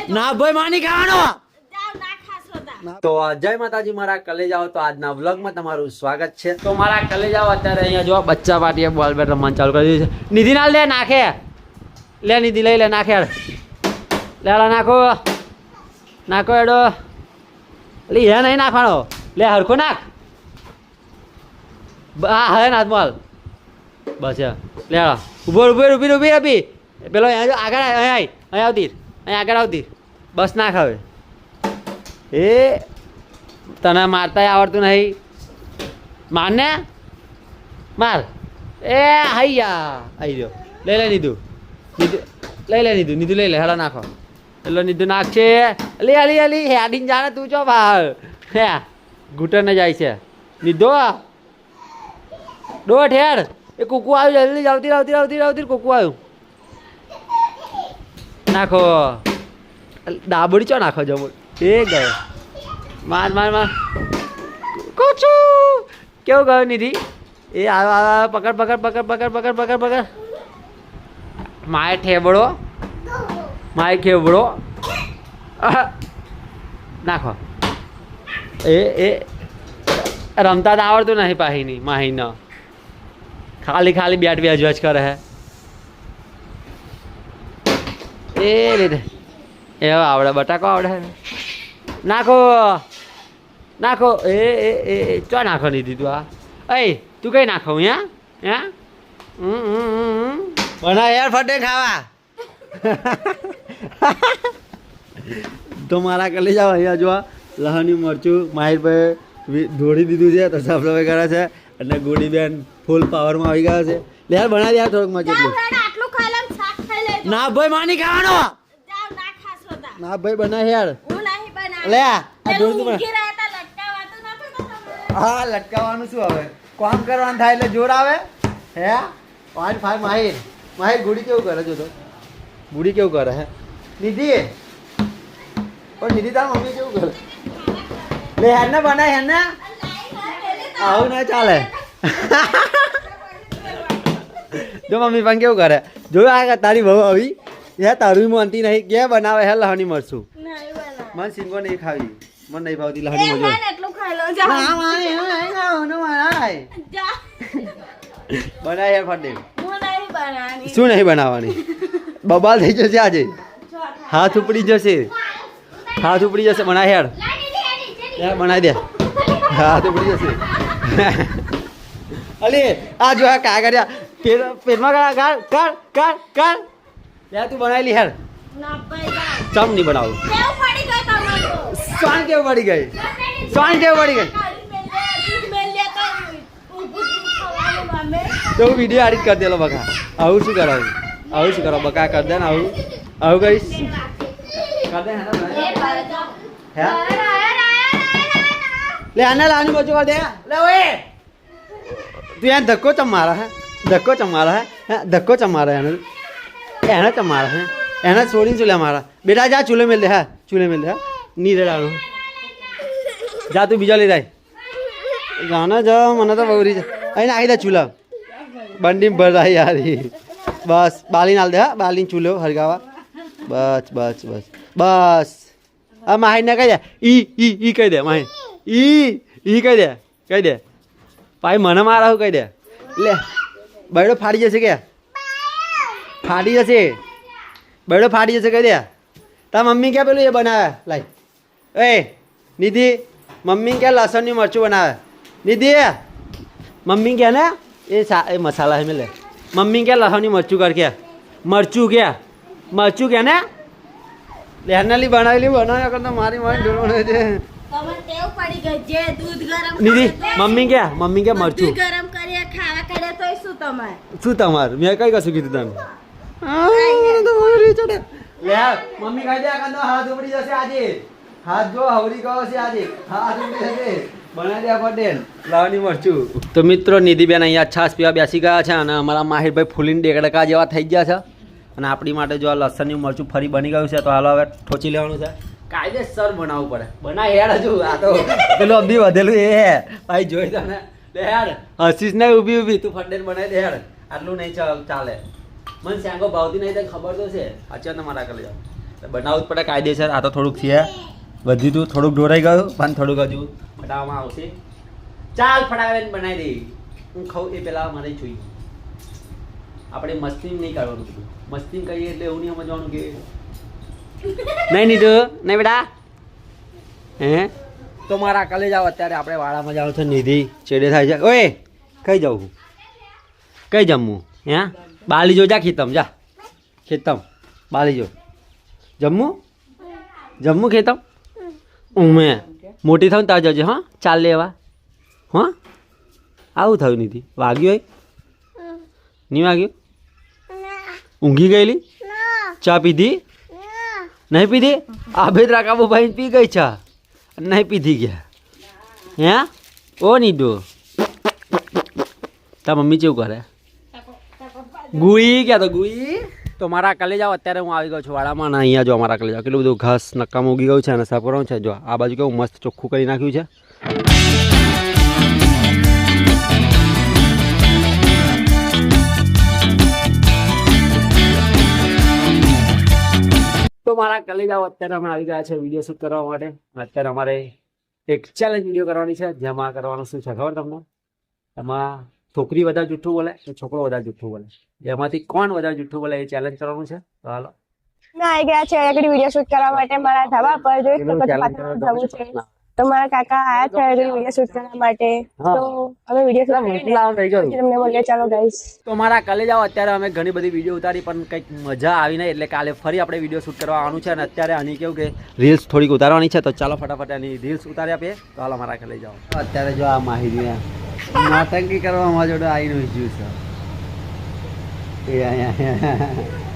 ના ભાઈ માની ખાવાનો તો જય માતાજી મારા કલેજાઓ તો આજના વ્લોગમાં તમારું સ્વાગત છે તો મારા કલેજાઓ અત્યારે અહીંયા જો બચ્ચા પાર્ટીએ બોલ બેટ રમવાનું ચાલુ કરી દીધું છે નિધિ ના લે નાખે લે નિધિ લઈ લે નાખે લે નાખો નાખો એડો લે હે નહીં નાખવાનો લે હરખો નાખ હા હે નાથ મોલ બસ લે ઉભો ઉભી ઉભી ઉભી આપી પેલો અહીંયા આગળ અહીંયા આવતી અહીંયા આગળ આવતી બસ નાખ હવે એ તને મારતા આવડતું નહીં માર ને માર એ હૈયા આવી ગયો લઈ લે નીધું નીધું લઈ લે નીધું નીધું લઈ લે હેડા નાખો પેલો નીધું નાખશે અલી અલી અલી હેડીને જાણે તું છો બહાર હે ઘૂંટરને જાય છે નીધો દોઢ હેડ એ કૂકુ આવ્યું જલ્દી આવતી આવતી આવતી આવતી કૂકુ આવ્યું નાખો ડાબડી ચો નાખો જમો એ ગયો માર માર માર કોચું કેવું ગયો નિધિ એ આવ્યો પકડ પકડ પકડ પકડ પકડ પકડ પકડ માય ઠેબડો માય ખેબડો નાખો એ રમતા તો આવડતું નહીં પાહીની માહીને ખાલી ખાલી બેટ વ્યાજ વ્યાજ કરે હે એ રીતે એ આવડે બટાકો આવડે નાખો નાખો એ એ એ ચો નાખો નહીં તું આ એ તું કઈ નાખો અહીંયા બના યાર ફટે ખાવા તો મારા કલી જાઓ અહીંયા જો લહણી મરચું માહિરભાઈ ધોળી દીધું છે તો સાફ સફાઈ કરે છે અને ગોડીબેન ફૂલ પાવરમાં આવી ગયા છે લે યાર બનાવી દે યાર થોડુંક મરચું ના ભાઈ માની ખાવાનો ના ભાઈ બના યાર લે આ ધોળી તું હા લટકાવવાનું શું હવે કામ કરવાનું થાય એટલે જોર આવે હે પાંચ ફાઈવ માહિર માહિર ગુડી કેવું કરે જો તો ગુડી કેવું કરે હે નિધિ ઓ નિધિ તાર મમ્મી કેવું કરે લે હેર ને બનાય હેર ને આવું ના ચાલે જો મમ્મી પણ કેવું કરે જો આ તારી બહુ આવી હે તારું માનતી નહીં કે બનાવે હે લહણી મરચું મને સિંગો નહીં ખાવી મને નહીં ભાવતી લહણી મરચું બનાય યાર ફટે શું નહીં બનાવવાની બબાલ થઈ જશે આજે હાથ ઉપડી જશે હાથ ઉપડી જશે બનાય યાર બનાવી દે હાથ ઉપડી જશે અલી આ જો આ કાગળિયા પેટમાં કાઢ કાઢ કાઢ કાઢ યાર તું બનાવી લી યાર ચમ નહીં બનાવું સોન કેવું પડી ગઈ સોન કેવું પડી ગઈ તો હું વિડીયો આડિટ કરી દેલો બકા આવું શું કરાવું આવું શું કરો બકા કરી દે ને આવું આવું કહીશ કર દે હે લે આને લાવની બચો કર દે લે ઓએ તું યાર ધક્કો ચમ મારા હે ધક્કો ચમ મારા હે ધક્કો ચમ મારા એને એને ચમ મારા હે એને છોડીને ચૂલે મારા બેટા જા ચૂલે મેલ દે હા ચૂલે મેલ દે હા ની રેડાનું જા તું બીજા લઈ જાય ગાના જા મને તો બવરી છે અહીં નાખી દે ચૂલા બંડી ભરાઈ યારી બસ બાલી નાલ દે હા બાલી ચૂલો હરગાવા બસ બસ બસ બસ આ માહિને કહી દે ઈ કહી દે માહી ઈ કહી દે ભાઈ મને મારા કહી દે લે બૈડો ફાડી જશે કે ફાડી જશે બૈડો ફાડી જશે કહી દે તાર મમ્મી ક્યાં પેલું એ બનાવે લાઈ એ નિધિ મમ્મી ક્યાં લસણની મરચું બનાવે નિધિ મમ્મી ક્યાં ને એ મસાલા હે લે મમ્મી ક્યાં લસણની મરચું કર કે મરચું ક્યાં ને લેહનાલી બનાવેલી બનાવ્યા કરતા મારી મારી ઢોળવાનું છે નિધિ મમ્મી ક્યાં મરચું ગરમ કરીએ ખાવા કરે તો શું તમારે મેં કઈ કશું કીધું તમે મમ્મી કહી દે હાથ ઉપડી જશે આજે હાથ જો હવરી ગયો છે આજે હાથ ઉપડી જશે બનાવી દે પટેલ લાવની મરચું તો મિત્રો નિધિબેન અહીંયા છાશ પીવા બેસી ગયા છે અને અમારા માહિરભાઈ ફૂલીને ડેકડકા જેવા થઈ ગયા છે અને આપણી માટે જો આ લસણની મરચું ફરી બની ગયું છે તો હાલો હવે ઠોચી લેવાનું છે કાયદેસર બનાવવું પડે બના હેડ હજુ આ તો પેલું અબી વધેલું એ હે ભાઈ જોઈ તને હેડ હસીશ નહીં ઊભી તું ફટેલ બનાવી દે હેડ આટલું નહીં ચાલે મને શેંગો ભાવતી નહીં તને ખબર તો છે અચ્છા તમારા કલે જાઓ બનાવવું જ પડે કાયદેસર આ તો થોડુંક છે વધ્યું તું થોડુંક ઢોરાઈ ગયું પણ થોડુંક હજુ બનાવવામાં આવશે ચાલ ફટાફટ બનાવી દઈ હું ખાઉં એ પહેલાં મારે જોઈએ આપણે મસ્તી નહીં કાઢવાનું બધું મસ્તી કરીએ એટલે એવું નહીં સમજવાનું કે નહીં નીધું નહીં બેટા હે તો મારા કાલે જાઓ અત્યારે આપણે વાળામાં જાવ છે નિધિ ચેડે થાય છે ઓય કઈ જાઉં હું કઈ જમવું હે બાલી જો જા ખેતમ જા ખેતમ બાલી જો જમવું જમવું ખેતમ ઉમે મોટી થાવ ને તાર જજે હા ચાલ લેવા હા આવું થયું નિધિ વાગ્યું હોય નહીં વાગ્યું ઊંઘી ગયેલી ચા પીધી નહીં પીધી આબેદ રાકાબુભાઈ પી ગઈ ચા નહીં પીધી ગયા હે ઓ નીડો તાર મમ્મી કેવું કરે ગુઈ ક્યાં તો ગુઈ તો મારા કલે જાઓ અત્યારે હું આવી ગયો છું વાડામાં અને અહીંયા જો મારા કલે જાઓ કેટલું બધું ઘાસ નકામ ઉગી ગયું છે અને સાફ કરવાનું છે જો આ બાજુ કેવું મસ્ત ચોખ્ખું કરી નાખ્યું છે તો મારા કલે જાઓ અત્યારે અમે આવી ગયા છે વિડીયો શૂટ કરવા માટે અત્યારે અમારે એક ચેલેન્જ વિડીયો કરવાની છે જેમાં કરવાનું શું છે ખબર તમને એમાં છોકરી વધારે જૂઠું બોલે કે છોકરો વધારે જૂઠું બોલે એમાંથી કોણ વધારે જૂઠું બોલે એ ચેલેન્જ કરવાનું છે તો હાલો આવી ગયા છે આગળ વિડીયો શૂટ કરવા માટે મારા ધાબા પર જોઈ શકો છો પાછળ જવું છે તો મારા કાકા આયા છે આગળ વિડીયો શૂટ કરવા માટે તો અમે વિડીયો શૂટ તમને મળીએ ચાલો ગાઈસ તો મારા કાલે જાઓ અત્યારે અમે ઘણી બધી વિડીયો ઉતારી પણ કંઈક મજા આવી નહીં એટલે કાલે ફરી આપણે વિડીયો શૂટ કરવા આવવાનું છે અને અત્યારે આની કેવું કે રીલ્સ થોડીક ઉતારવાની છે તો ચાલો ફટાફટ એની રીલ્સ ઉતારી આપીએ તો હાલો મારા કાલે જાઓ અત્યારે જો આ માહિતી નોટંકી કરવામાં જોડે આવીને ઉજ્યું છે એ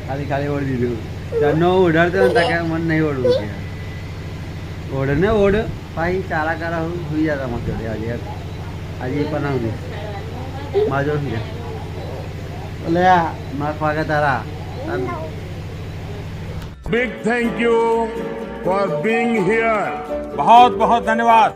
ખાલી ખાલી ઓઢી દીધું નો ઓઢાડતો ને તાકે મન નહીં ઓઢવું કે ઓઢ ને ઓઢ ભાઈ ચાલા કારા સુઈ જતા મત આજે આજે પણ આવું માજો સુઈ લે માર પાકે તારા Big thank you for being here. बहुत बहुत धन्यवाद.